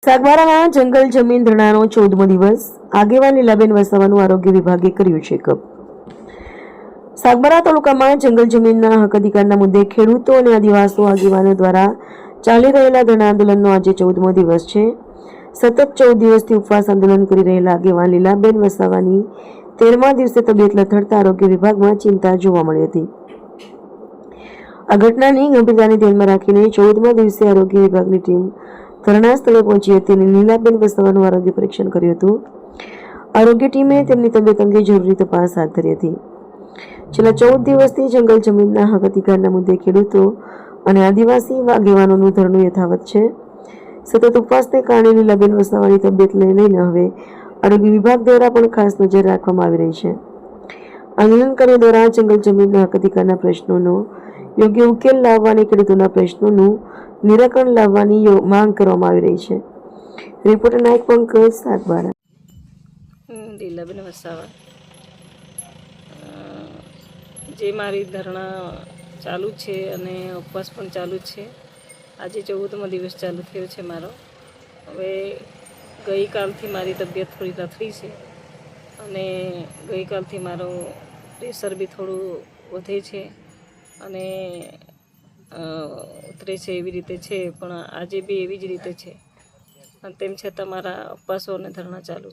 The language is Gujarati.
સાગબારામાં જંગલ જમીન ધરણાનો 14મો દિવસ. આગેવાન લીલાબેન વસાવાનું આરોગ્ય વિભાગે કર્યું ચેકઅપ. સાગબારા તાલુકામાં જંગલ જમીનના હક અધિકારના મુદ્દે ખેડૂતો અને આદિવાસી આગેવાનો દ્વારા ચાલી રહેલા ધરણા આંદોલનનો આજે 14મો દિવસ છે. સતત 14 દિવસથી ઉપવાસ આંદોલન કરી રહેલા આગેવાન લીલાબેન વસાવાની 13મા દિવસે તબિયત લથડતા આરોગ્ય વિભાગમાં ચિંતા જોવા મળી હતી. આ ઘટનાની ગંભીરતાને ધ્યાનમાં રાખીને 14મા દિવસે આરોગ્ય વિભાગની ટીમ ધરણા સ્થળે પહોંચી હતી અને લીલાબેન વસાવાનું આરોગ્ય પરીક્ષણ કર્યું હતું. આરોગ્ય ટીમે તેમની તબિયત અંગે જરૂરી તપાસ હાથ ધરી હતી. છેલ્લા 14 દિવસથી જંગલ જમીનના હક અધિકારના મુદ્દે ખેડૂતો અને આદિવાસી આગેવાનોનું ધરણું યથાવત છે. સતત ઉપવાસને કારણે લીલાબેન વસાવાની તબિયત લઈને હવે આરોગ્ય વિભાગ દ્વારા પણ ખાસ નજર રાખવામાં આવી રહી છે. આંદોલનકારીઓ દ્વારા જંગલ જમીનના હક અધિકારના પ્રશ્નોનો યોગ્ય ઉકેલ લાવવાની ખેડૂતોના પ્રશ્નોનું નિરાકરણ લાવવાની માંગ કરવામાં આવી રહી છે. રિપોર્ટર નાયક પંકજ, સાગબારા. લીલાબેન વસાવા, જે મારી ધરણા ચાલુ છે અને ઉપવાસ પણ ચાલુ છે. આજે 14મો દિવસ ચાલુ થયો છે મારો. હવે ગઈકાલથી મારી તબિયત થોડી લથડી છે અને ગઈકાલથી મારું પ્રેશર બી થોડું વધે છે અને ઉતરે છે, એવી રીતે છે. પણ આજે બી એવી જ રીતે છે. તેમ છતાં મારા ઉપવાસો અને ધરણા ચાલુ છે.